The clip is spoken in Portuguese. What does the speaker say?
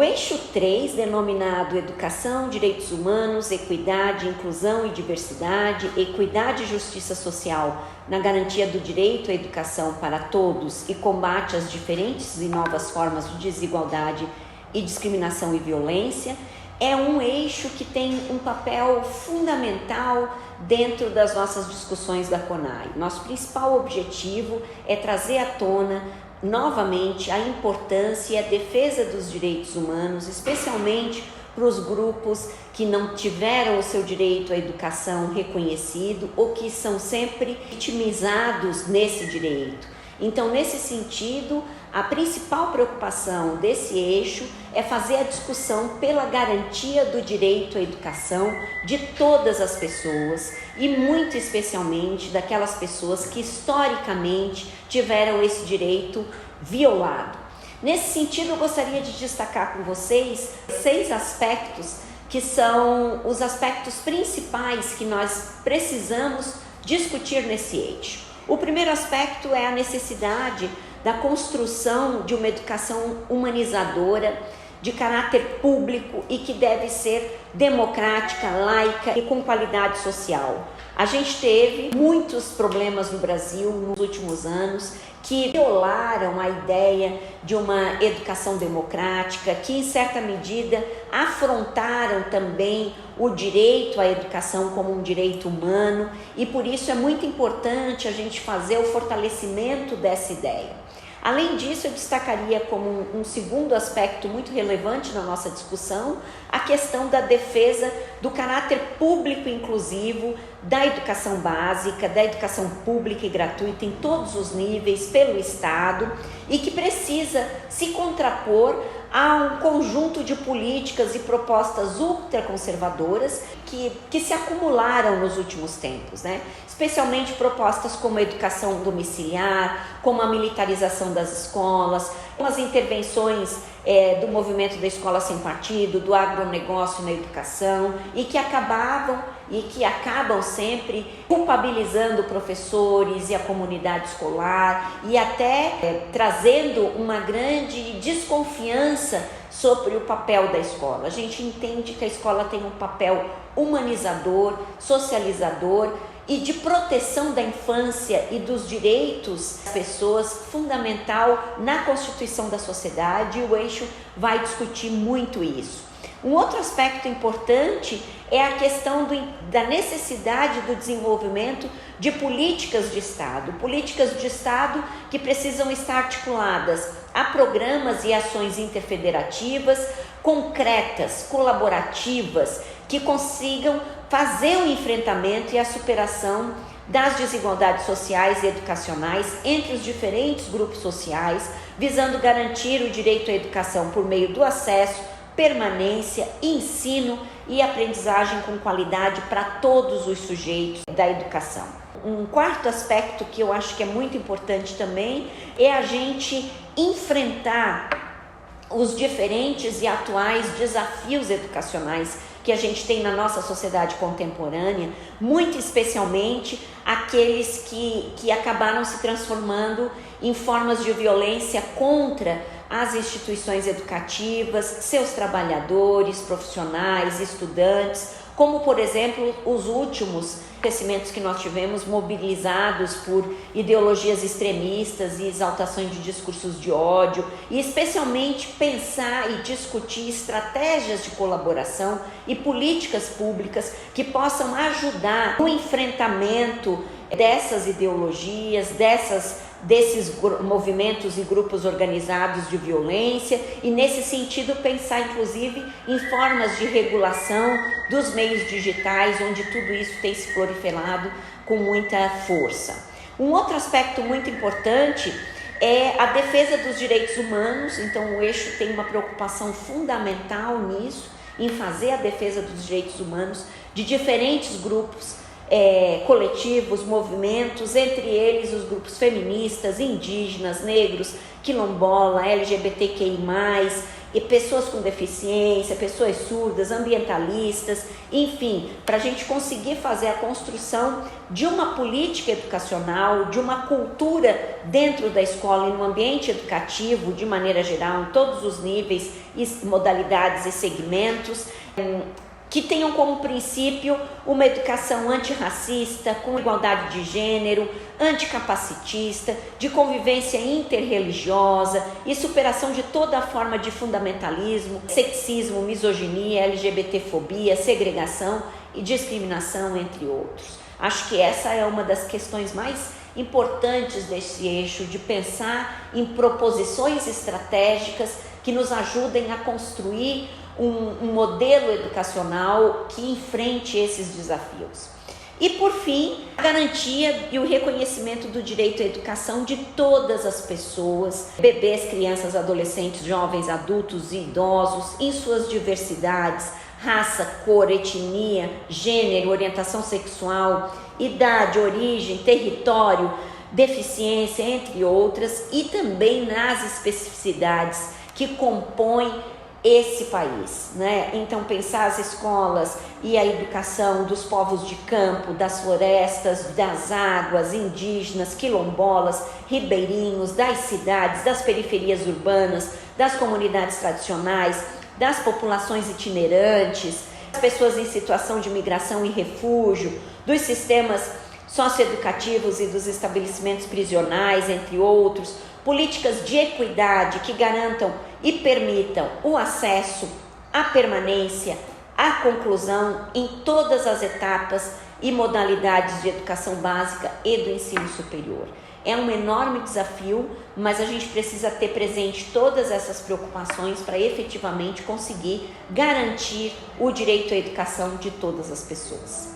O eixo 3, denominado Educação, Direitos Humanos, Equidade, Inclusão e Diversidade, Equidade e Justiça Social na garantia do direito à educação para todos e combate às diferentes e novas formas de desigualdade e discriminação e violência, é um eixo que tem um papel fundamental dentro das nossas discussões da CONAI. Nosso principal objetivo é trazer à tona novamente a importância e a defesa dos direitos humanos, especialmente para os grupos que não tiveram o seu direito à educação reconhecido ou que são sempre vitimizados nesse direito. Então, nesse sentido, a principal preocupação desse eixo é fazer a discussão pela garantia do direito à educação de todas as pessoas e muito especialmente daquelas pessoas que historicamente tiveram esse direito violado. Nesse sentido, eu gostaria de destacar com vocês 6 aspectos que são os aspectos principais que nós precisamos discutir nesse eixo. O primeiro aspecto é a necessidade da construção de uma educação humanizadora, de caráter público e que deve ser democrática, laica e com qualidade social. A gente teve muitos problemas no Brasil nos últimos anos que violaram a ideia de uma educação democrática, que em certa medida afrontaram também o direito à educação como um direito humano, e por isso é muito importante a gente fazer o fortalecimento dessa ideia. Além disso, eu destacaria como um segundo aspecto muito relevante na nossa discussão a questão da defesa do caráter público inclusivo da educação básica, da educação pública e gratuita em todos os níveis pelo Estado e que precisa se contrapor a um conjunto de políticas e propostas ultraconservadoras que se acumularam nos últimos tempos, né? Especialmente propostas como a educação domiciliar, como a militarização das escolas, como as intervenções do movimento da escola sem partido, do agronegócio na educação e que acabam sempre culpabilizando professores e a comunidade escolar e até trazendo uma grande desconfiança sobre o papel da escola. A gente entende que a escola tem um papel humanizador, socializador e de proteção da infância e dos direitos das pessoas fundamental na constituição da sociedade, e o eixo vai discutir muito isso. Um outro aspecto importante é a questão da necessidade do desenvolvimento de políticas de Estado que precisam estar articuladas a programas e ações interfederativas, concretas, colaborativas, que consigam fazer o enfrentamento e a superação das desigualdades sociais e educacionais entre os diferentes grupos sociais, visando garantir o direito à educação por meio do acesso, permanência, ensino e aprendizagem com qualidade para todos os sujeitos da educação. Um quarto aspecto que eu acho que é muito importante também é a gente enfrentar os diferentes e atuais desafios educacionais que a gente tem na nossa sociedade contemporânea, muito especialmente aqueles que acabaram se transformando em formas de violência contra as instituições educativas, seus trabalhadores, profissionais, estudantes, como, por exemplo, os últimos acontecimentos que nós tivemos mobilizados por ideologias extremistas e exaltações de discursos de ódio, e especialmente pensar e discutir estratégias de colaboração e políticas públicas que possam ajudar no enfrentamento dessas ideologias, desses movimentos e grupos organizados de violência, e nesse sentido pensar inclusive em formas de regulação dos meios digitais, onde tudo isso tem se proliferado com muita força. Um outro aspecto muito importante é a defesa dos direitos humanos. Então o eixo tem uma preocupação fundamental nisso, em fazer a defesa dos direitos humanos de diferentes grupos coletivos, movimentos, entre eles os grupos feministas, indígenas, negros, quilombola, LGBTQI+, e pessoas com deficiência, pessoas surdas, ambientalistas, enfim, para a gente conseguir fazer a construção de uma política educacional, de uma cultura dentro da escola e no ambiente educativo, de maneira geral, em todos os níveis, modalidades e segmentos, que tenham como princípio uma educação antirracista, com igualdade de gênero, anticapacitista, de convivência interreligiosa e superação de toda forma de fundamentalismo, sexismo, misoginia, LGBTfobia, segregação e discriminação, entre outros. Acho que essa é uma das questões mais importantes desse eixo, de pensar em proposições estratégicas que nos ajudem a construir um modelo educacional que enfrente esses desafios. E por fim, a garantia e o reconhecimento do direito à educação de todas as pessoas, bebês, crianças, adolescentes, jovens, adultos e idosos, em suas diversidades, raça, cor, etnia, gênero, orientação sexual, idade, origem, território, deficiência, entre outras, e também nas especificidades que compõem esse país, né? Então pensar as escolas e a educação dos povos de campo, das florestas, das águas, indígenas, quilombolas, ribeirinhos, das cidades, das periferias urbanas, das comunidades tradicionais, das populações itinerantes, das pessoas em situação de migração e refúgio, dos sistemas socioeducativos e dos estabelecimentos prisionais, entre outros, políticas de equidade que garantam e permitam o acesso, a permanência, a conclusão em todas as etapas e modalidades de educação básica e do ensino superior. É um enorme desafio, mas a gente precisa ter presente todas essas preocupações para efetivamente conseguir garantir o direito à educação de todas as pessoas.